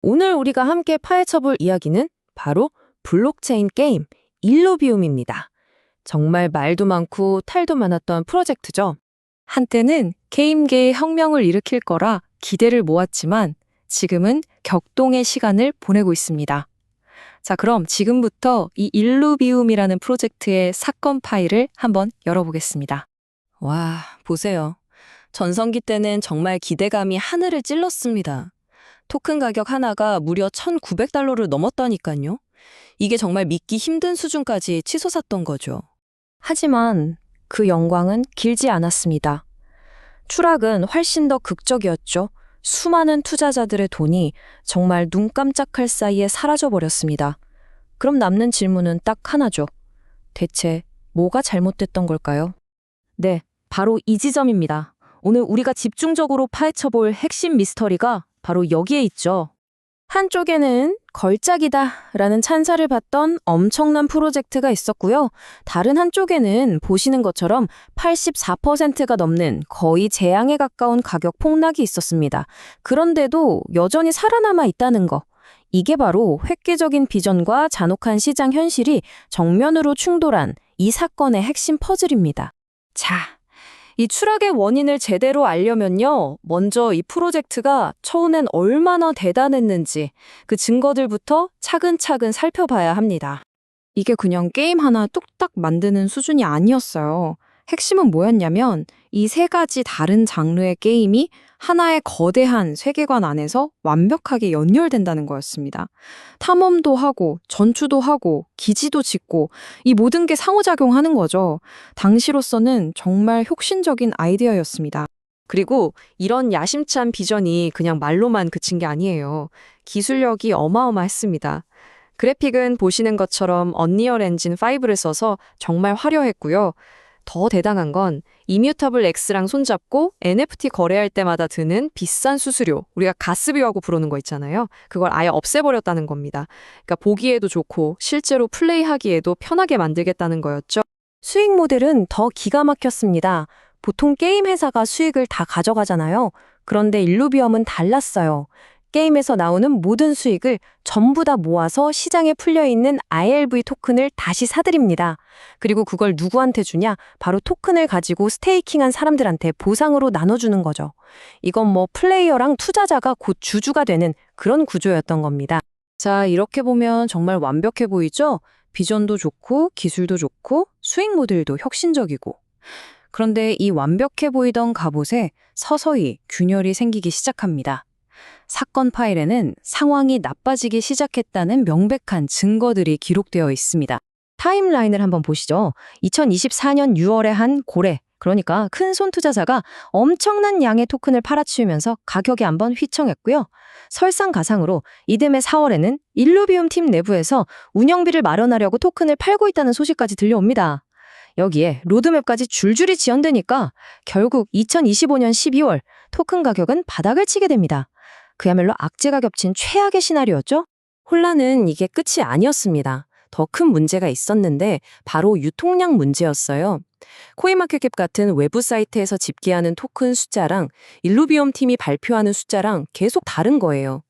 오늘 우리가 함께 파헤쳐볼 이야기는 바로 블록체인 게임 일루비움입니다. 정말 말도 많고 탈도 많았던 프로젝트죠. 한때는 게임계의 혁명을 일으킬 거라 기대를 모았지만 지금은 격동의 시간을 보내고 있습니다. 자, 그럼 지금부터 이 일루비움이라는 프로젝트의 사건 파일을 한번 열어보겠습니다. 와, 보세요. 전성기 때는 정말 기대감이 하늘을 찔렀습니다. 토큰 가격 하나가 무려 1,900달러를 넘었다니까요. 이게 정말 믿기 힘든 수준까지 치솟았던 거죠. 하지만 그 영광은 길지 않았습니다. 추락은 훨씬 더 극적이었죠. 수많은 투자자들의 돈이 정말 눈 깜짝할 사이에 사라져버렸습니다. 그럼 남는 질문은 딱 하나죠. 대체 뭐가 잘못됐던 걸까요? 네, 바로 이 지점입니다. 오늘 우리가 집중적으로 파헤쳐볼 핵심 미스터리가 바로 여기에 있죠. 한쪽에는 걸작이다라는 찬사를 받던 엄청난 프로젝트가 있었고요. 다른 한쪽에는 보시는 것처럼 84%가 넘는 거의 재앙에 가까운 가격 폭락이 있었습니다. 그런데도 여전히 살아남아 있다는 거. 이게 바로 획기적인 비전과 잔혹한 시장 현실이 정면으로 충돌한 이 사건의 핵심 퍼즐입니다. 자, 이 추락의 원인을 제대로 알려면요. 먼저 이 프로젝트가 처음엔 얼마나 대단했는지 그 증거들부터 차근차근 살펴봐야 합니다. 이게 그냥 게임 하나 뚝딱 만드는 수준이 아니었어요. 핵심은 뭐였냐면 이 세 가지 다른 장르의 게임이 하나의 거대한 세계관 안에서 완벽하게 연결된다는 거였습니다. 탐험도 하고 전투도 하고 기지도 짓고 이 모든 게 상호작용하는 거죠. 당시로서는 정말 혁신적인 아이디어였습니다. 그리고 이런 야심찬 비전이 그냥 말로만 그친 게 아니에요. 기술력이 어마어마했습니다. 그래픽은 보시는 것처럼 언리얼 엔진 5를 써서 정말 화려했고요. 더 대단한 건 이뮤터블 X랑 손잡고 NFT 거래할 때마다 드는 비싼 수수료, 우리가 가스비라고 부르는 거 있잖아요. 그걸 아예 없애버렸다는 겁니다. 그러니까 보기에도 좋고 실제로 플레이하기에도 편하게 만들겠다는 거였죠. 수익 모델은 더 기가 막혔습니다. 보통 게임 회사가 수익을 다 가져가잖아요. 그런데 일루비엄은 달랐어요. 게임에서 나오는 모든 수익을 전부 다 모아서 시장에 풀려있는 ILV 토큰을 다시 사들입니다. 그리고 그걸 누구한테 주냐? 바로 토큰을 가지고 스테이킹한 사람들한테 보상으로 나눠주는 거죠. 이건 뭐 플레이어랑 투자자가 곧 주주가 되는 그런 구조였던 겁니다. 자, 이렇게 보면 정말 완벽해 보이죠? 비전도 좋고 기술도 좋고 수익 모델도 혁신적이고. 그런데 이 완벽해 보이던 갑옷에 서서히 균열이 생기기 시작합니다. 사건 파일에는 상황이 나빠지기 시작했다는 명백한 증거들이 기록되어 있습니다. 타임라인을 한번 보시죠. 2024년 6월에 한 고래, 그러니까 큰손 투자자가 엄청난 양의 토큰을 팔아치우면서 가격이 한번 휘청했고요. 설상가상으로 이듬해 4월에는 일루비움 팀 내부에서 운영비를 마련하려고 토큰을 팔고 있다는 소식까지 들려옵니다. 여기에 로드맵까지 줄줄이 지연되니까 결국 2025년 12월 토큰 가격은 바닥을 치게 됩니다. 그야말로 악재가 겹친 최악의 시나리오였죠? 혼란은 이게 끝이 아니었습니다. 더 큰 문제가 있었는데 바로 유통량 문제였어요. 코인마켓캡 같은 외부 사이트에서 집계하는 토큰 숫자랑 일루비움 팀이 발표하는 숫자랑 계속 다른 거예요.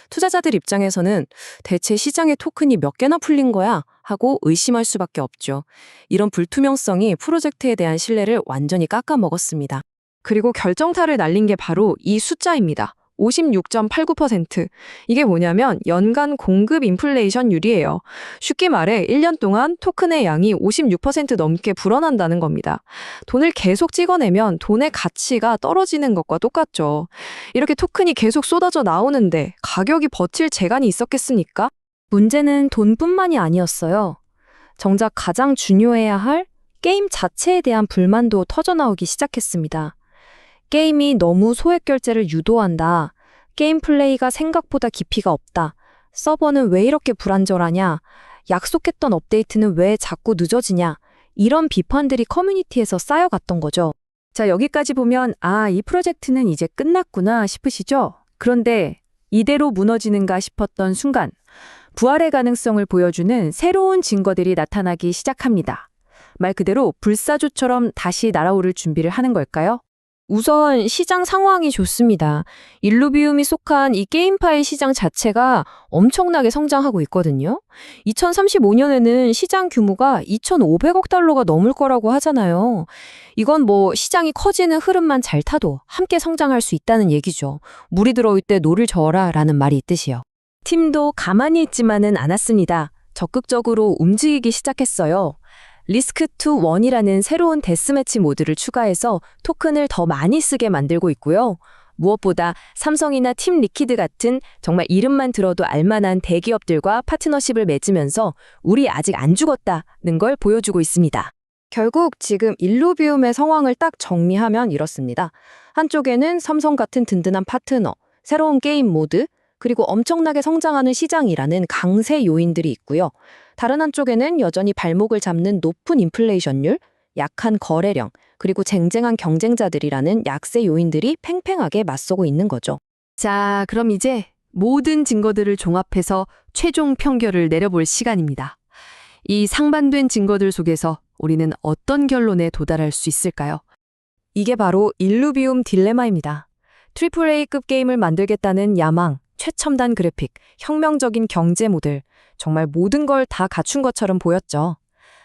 투자자들 입장에서는 대체 시장에 토큰이 몇 개나 풀린 거야? 하고 의심할 수밖에 없죠. 이런 불투명성이 프로젝트에 대한 신뢰를 완전히 깎아먹었습니다. 그리고 결정타를 날린 게 바로 이 숫자입니다. 56.89%. 이게 뭐냐면 연간 공급 인플레이션율이에요. 쉽게 말해 1년 동안 토큰의 양이 56% 넘게 불어난다는 겁니다. 돈을 계속 찍어내면 돈의 가치가 떨어지는 것과 똑같죠. 이렇게 토큰이 계속 쏟아져 나오는데 가격이 버틸 재간이 있었겠습니까? 문제는 돈뿐만이 아니었어요. 정작 가장 중요해야 할 게임 자체에 대한 불만도 터져나오기 시작했습니다. 게임이 너무 소액 결제를 유도한다. 게임 플레이가 생각보다 깊이가 없다. 서버는 왜 이렇게 불안정하냐. 약속했던 업데이트는 왜 자꾸 늦어지냐. 이런 비판들이 커뮤니티에서 쌓여갔던 거죠. 자, 여기까지 보면 이 프로젝트는 이제 끝났구나 싶으시죠? 그런데 이대로 무너지는가 싶었던 순간 부활의 가능성을 보여주는 새로운 증거들이 나타나기 시작합니다. 말 그대로 불사조처럼 다시 날아오를 준비를 하는 걸까요? 우선 시장 상황이 좋습니다. 일루비움이 속한 이 게임파의 시장 자체가 엄청나게 성장하고 있거든요. 2035년에는 시장 규모가 2,500억 달러가 넘을 거라고 하잖아요. 이건 뭐 시장이 커지는 흐름만 잘 타도 함께 성장할 수 있다는 얘기죠. 물이 들어올 때 노를 저어라 라는 말이 있듯이요. 팀도 가만히 있지만은 않았습니다. 적극적으로 움직이기 시작했어요. 리스크 투 원이라는 새로운 데스매치 모드를 추가해서 토큰을 더 많이 쓰게 만들고 있고요. 무엇보다 삼성이나 팀 리퀴드 같은 정말 이름만 들어도 알만한 대기업들과 파트너십을 맺으면서 우리 아직 안 죽었다는 걸 보여주고 있습니다. 결국 지금 일루비움의 상황을 딱 정리하면 이렇습니다. 한쪽에는 삼성 같은 든든한 파트너, 새로운 게임 모드, 그리고 엄청나게 성장하는 시장이라는 강세 요인들이 있고요. 다른 한쪽에는 여전히 발목을 잡는 높은 인플레이션율, 약한 거래량, 그리고 쟁쟁한 경쟁자들이라는 약세 요인들이 팽팽하게 맞서고 있는 거죠. 자, 그럼 이제 모든 증거들을 종합해서 최종 평결을 내려볼 시간입니다. 이 상반된 증거들 속에서 우리는 어떤 결론에 도달할 수 있을까요? 이게 바로 일루비움 딜레마입니다. AAA급 게임을 만들겠다는 야망, 최첨단 그래픽, 혁명적인 경제 모델, 정말 모든 걸 다 갖춘 것처럼 보였죠.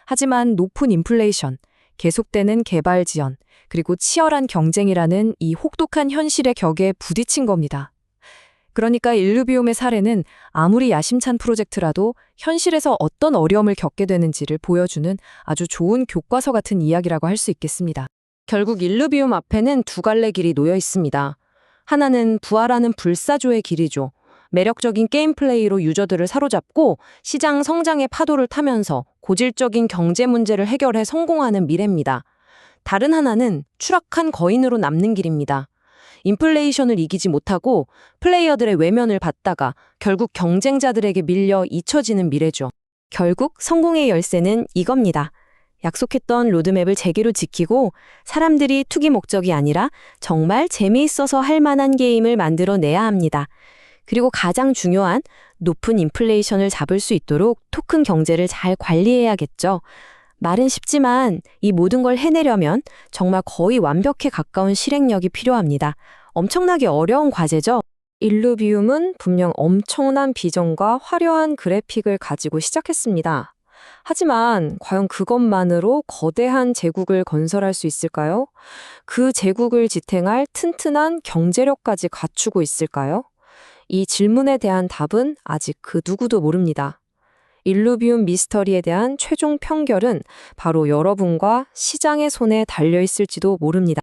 하지만 높은 인플레이션, 계속되는 개발 지연, 그리고 치열한 경쟁이라는 이 혹독한 현실의 격에 부딪힌 겁니다. 그러니까 일루비움의 사례는 아무리 야심찬 프로젝트라도 현실에서 어떤 어려움을 겪게 되는지를 보여주는 아주 좋은 교과서 같은 이야기라고 할 수 있겠습니다. 결국 일루비움 앞에는 두 갈래 길이 놓여 있습니다. 하나는 부활하는 불사조의 길이죠. 매력적인 게임 플레이로 유저들을 사로잡고 시장 성장의 파도를 타면서 고질적인 경제 문제를 해결해 성공하는 미래입니다. 다른 하나는 추락한 거인으로 남는 길입니다. 인플레이션을 이기지 못하고 플레이어들의 외면을 받다가 결국 경쟁자들에게 밀려 잊혀지는 미래죠. 결국 성공의 열쇠는 이겁니다. 약속했던 로드맵을 제대로 지키고 사람들이 투기 목적이 아니라 정말 재미있어서 할 만한 게임을 만들어내야 합니다. 그리고 가장 중요한 높은 인플레이션을 잡을 수 있도록 토큰 경제를 잘 관리해야겠죠. 말은 쉽지만 이 모든 걸 해내려면 정말 거의 완벽에 가까운 실행력이 필요합니다. 엄청나게 어려운 과제죠. 일루비움은 분명 엄청난 비전과 화려한 그래픽을 가지고 시작했습니다. 하지만 과연 그것만으로 거대한 제국을 건설할 수 있을까요? 그 제국을 지탱할 튼튼한 경제력까지 갖추고 있을까요? 이 질문에 대한 답은 아직 그 누구도 모릅니다. 일루비움 미스터리에 대한 최종 평결은 바로 여러분과 시장의 손에 달려 있을지도 모릅니다.